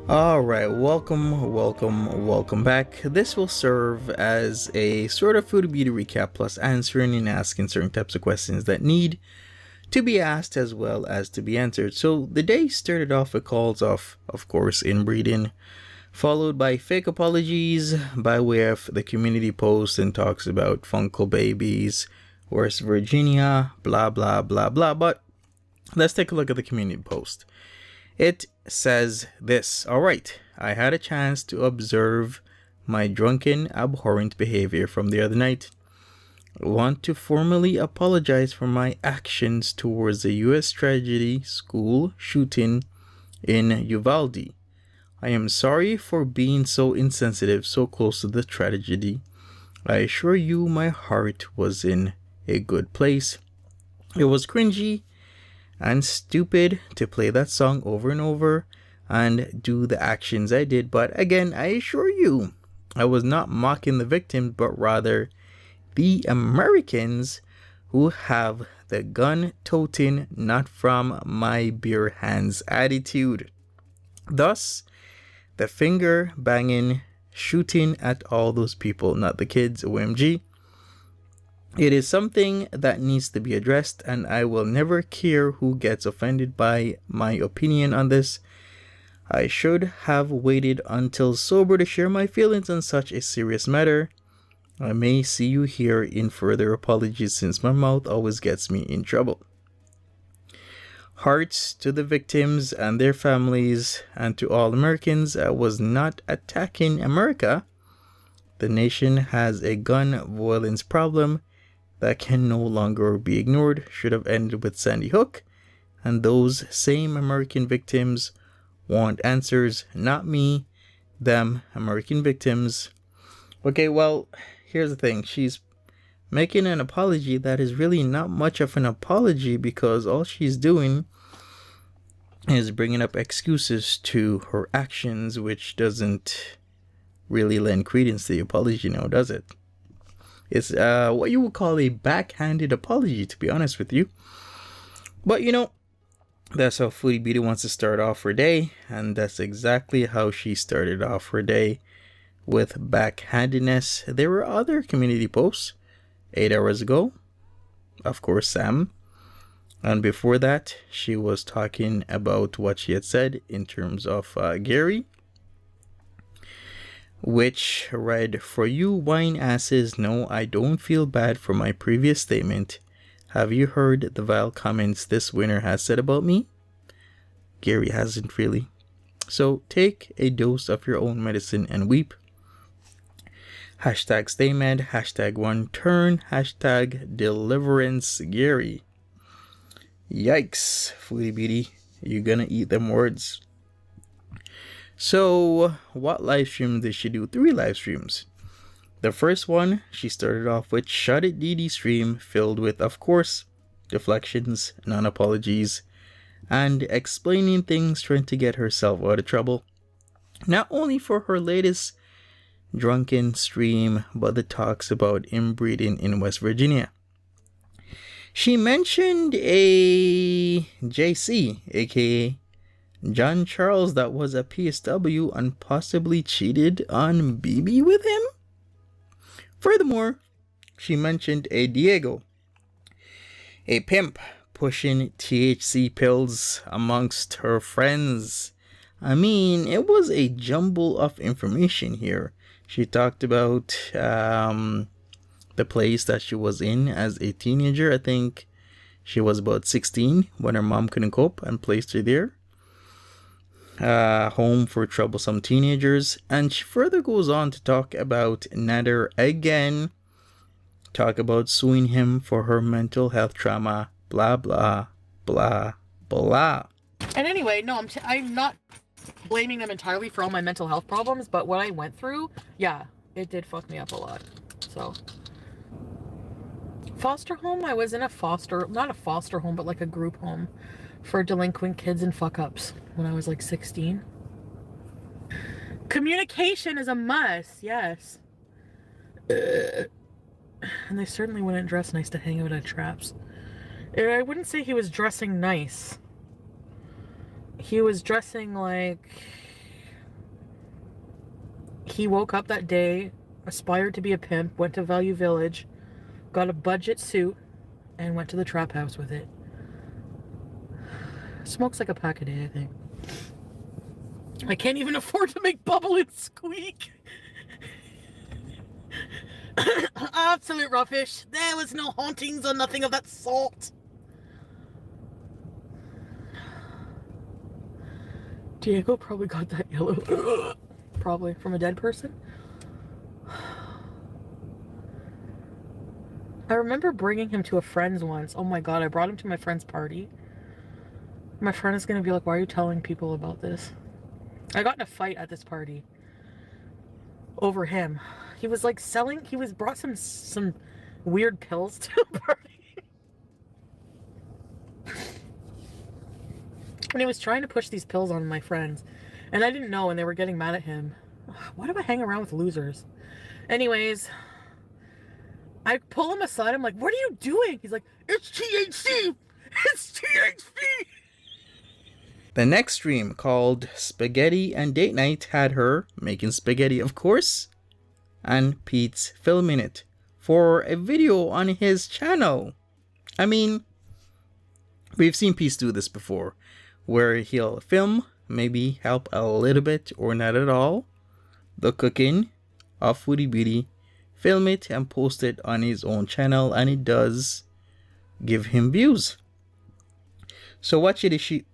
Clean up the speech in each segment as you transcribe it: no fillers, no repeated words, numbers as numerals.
Alright, welcome back. This will serve as a sort of Foodie Beauty recap plus answering and asking certain types of questions that need to be asked as well as to be answered. So the day started off with calls of course, inbreeding, followed by fake apologies by way of the community post and talks about Funko babies, West Virginia, blah blah blah blah. But let's take a look at the community post. It says this: alright, I had a chance to observe my drunken, abhorrent behavior from the other night. I want to formally apologize for my actions towards the US tragedy school shooting in Uvalde. I am sorry for being so insensitive so close to the tragedy. I assure you my heart was in a good place. It was cringy and stupid to play that song over and over and do the actions I did, but again, I assure you, I was not mocking the victims, but rather the Americans who have the gun-toting, not from my beer hands attitude. Thus, the finger-banging, shooting at all those people, not the kids, OMG. It is something that needs to be addressed, and I will never care who gets offended by my opinion on this. I should have waited until sober to share my feelings on such a serious matter. I may see you here in further apologies since my mouth always gets me in trouble. Hearts to the victims and their families, and to all Americans. I was not attacking America. The nation has a gun violence problem that can no longer be ignored. Should have ended with Sandy Hook, and those same American victims want answers, not me, them, American victims. Okay, well, here's the thing. She's making an apology that is really not much of an apology, because all she's doing is bringing up excuses to her actions, which doesn't really lend credence to the apology now, does it? It's what you would call a backhanded apology, to be honest with you. But you know, that's how Foodie Beauty wants to start off her day, and that's exactly how she started off her day, with backhandedness. There were other community posts 8 hours ago, of course, Sam, and before that she was talking about what she had said in terms of Gary, which read, "For you wine asses, no, I don't feel bad for my previous statement. Have you heard the vile comments this winner has said about me?" Gary hasn't really. So take a dose of your own medicine and weep. Hashtag stay mad, hashtag one turn, hashtag deliverance Gary. Yikes, Foodie Beauty, you're gonna eat them words. So, what live stream did she do? 3 live streams. The first one, she started off with Shut It DD stream, filled with, of course, deflections, non-apologies, and explaining things, trying to get herself out of trouble. Not only for her latest drunken stream, but the talks about inbreeding in West Virginia. She mentioned a JC, aka John Charles, that was a PSW and possibly cheated on BB with him. Furthermore, she mentioned a Diego, a pimp pushing THC pills amongst her friends. I mean, it was a jumble of information here. She talked about the place that she was in as a teenager. I think she was about 16 when her mom couldn't cope and placed her there. Home for troublesome teenagers. And she further goes on to talk about Nader again, talk about suing him for her mental health trauma, blah blah blah blah. And anyway, no, I'm not blaming them entirely for all my mental health problems, but what I went through, yeah, it did fuck me up a lot. So foster home, I was in a not a foster home, but like a group home for delinquent kids and fuck-ups when I was like 16. Communication is a must, yes. And they certainly wouldn't dress nice to hang out at traps. I wouldn't say he was dressing nice. He was dressing like He woke up that day, aspired to be a pimp, went to Value Village, got a budget suit, and went to the trap house with it. Smokes like a pack a day, I think. I can't even afford to make bubble and squeak. Absolute rubbish. There was no hauntings or nothing of that sort. Diego probably got that yellow. Probably from a dead person. I remember bringing him to a friend's once. Oh my god, I brought him to my friend's party. My friend is gonna be like, why are you telling people about this? I got in a fight at this party over him. He was like selling, brought some weird pills to the party. And he was trying to push these pills on my friends. And I didn't know, and they were getting mad at him. Why do I hang around with losers? Anyways, I pull him aside. I'm like, what are you doing? He's like, it's THC. It's THC. The next stream, called Spaghetti and Date Night, had her making spaghetti, of course, and Pete's filming it for a video on his channel. I mean, we've seen Pete do this before, where he'll film, maybe help a little bit or not at all, the cooking of Foodie Beauty, film it and post it on his own channel, and it does give him views. So what did she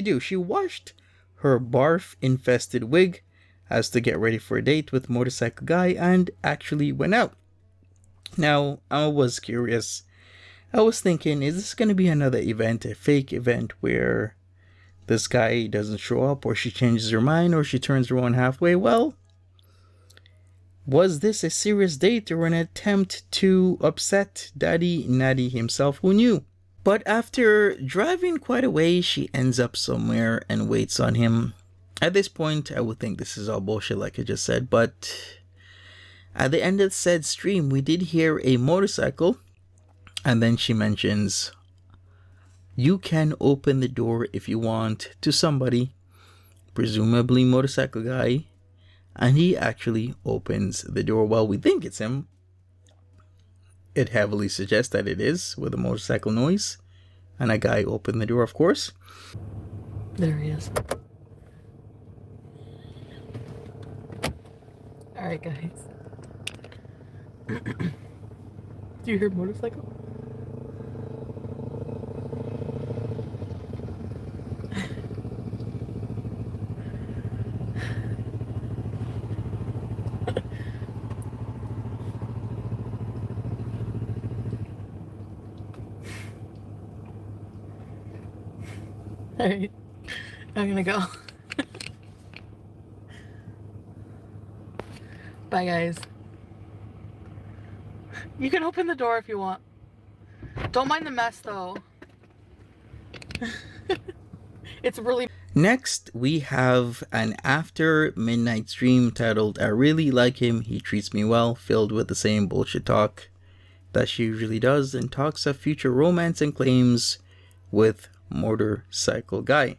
do? She washed her barf-infested wig as to get ready for a date with motorcycle guy and actually went out. Now, I was curious. I was thinking, is this going to be another event, a fake event where this guy doesn't show up, or she changes her mind, or she turns around halfway? Well, was this a serious date or an attempt to upset Daddy Natty himself? Who knew? But after driving quite a way, she ends up somewhere and waits on him. At this point, I would think this is all bullshit like I just said, but at the end of said stream, we did hear a motorcycle, and then she mentions, you can open the door if you want, to somebody, presumably motorcycle guy, and he actually opens the door. Well, we think it's him. It heavily suggests that it is, with a motorcycle noise. And a guy opened the door, of course. There he is. Alright, guys. Do you hear motorcycle? Alright, I'm gonna go. Bye, guys. You can open the door if you want. Don't mind the mess, though. It's really... Next, we have an after midnight stream titled I Really Like Him, He Treats Me Well, filled with the same bullshit talk that she usually does, and talks of future romance and claims with motorcycle guy.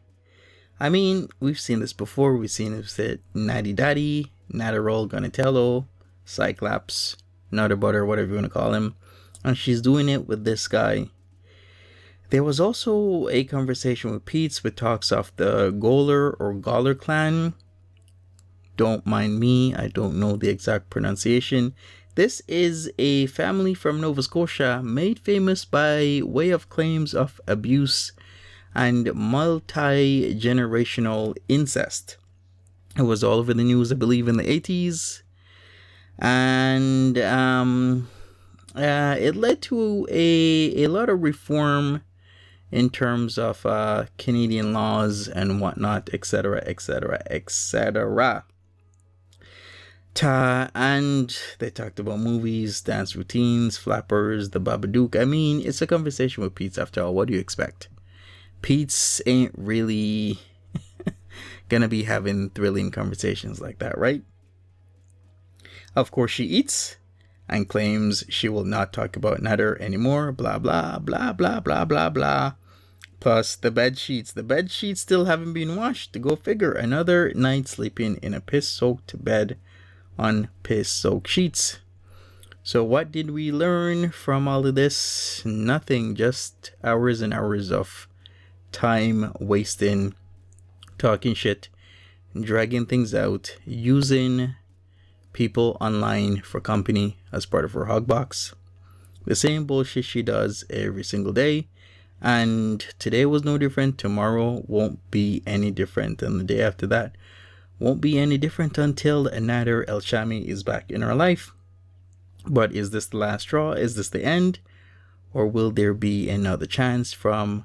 I mean, we've seen this before. We've seen this at Natty Daddy, Nader, Donatello, Cyclops, Nutter Butter, whatever you want to call him, and she's doing it with this guy. There was also a conversation with Pete's with talks of the Goller clan. Don't mind me, I don't know the exact pronunciation. This is a family from Nova Scotia made famous by way of claims of abuse and multi-generational incest. It was all over the news, I believe, in the 80s. And it led to a lot of reform in terms of Canadian laws and whatnot, etc., etc., etc. And they talked about movies, dance routines, flappers, the Babadook. I mean, it's a conversation with Pete's after all. What do you expect? Pete's ain't really gonna be having thrilling conversations like that, right? Of course, she eats and claims she will not talk about Nader anymore. Blah, blah, blah, blah, blah, blah, blah. Plus, the bed sheets. The bed sheets still haven't been washed. To go figure. Another night sleeping in a piss-soaked bed on piss-soaked sheets. So what did we learn from all of this? Nothing, just hours and hours of time wasting, talking shit, dragging things out, using people online for company as part of her hug box. The same bullshit she does every single day. And today was no different. Tomorrow won't be any different. And the day after that won't be any different until Nader El-Shami is back in our life. But is this the last straw? Is this the end? Or will there be another chance? From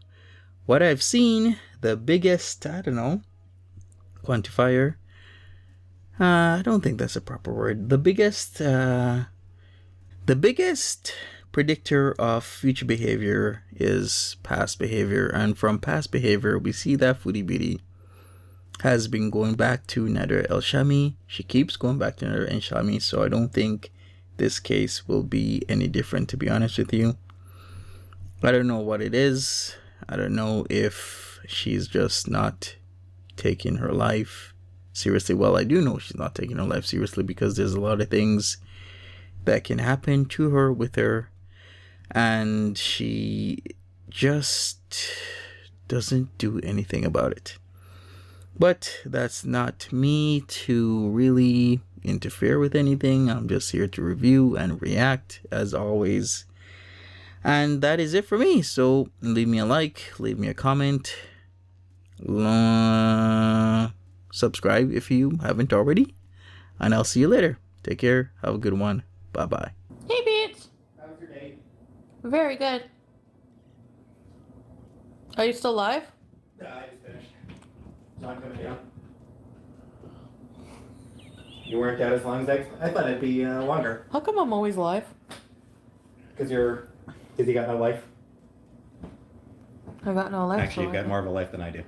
what I've seen, the biggest, I don't know, quantifier. I don't think that's a proper word. The biggest predictor of future behavior is past behavior. And from past behavior, we see that Foodie Beauty has been going back to Nader El-Shami. She keeps going back to Nader El-Shami. So I don't think this case will be any different, to be honest with you. I don't know what it is. I don't know if she's just not taking her life seriously. Well, I do know she's not taking her life seriously, because there's a lot of things that can happen to her with her, and she just doesn't do anything about it. But that's not me to really interfere with anything. I'm just here to review and react, as always. And that is it for me. So leave me a like, leave me a comment, subscribe if you haven't already, and I'll see you later. Take care. Have a good one. Bye bye. Hey, Beats. How was your day? Very good. Are you still live? No, I just finished. John coming down. You weren't out as long as I thought it'd be longer. How come I'm always live? Because you got no life. I got no life. Actually, you've got more of a life than I do.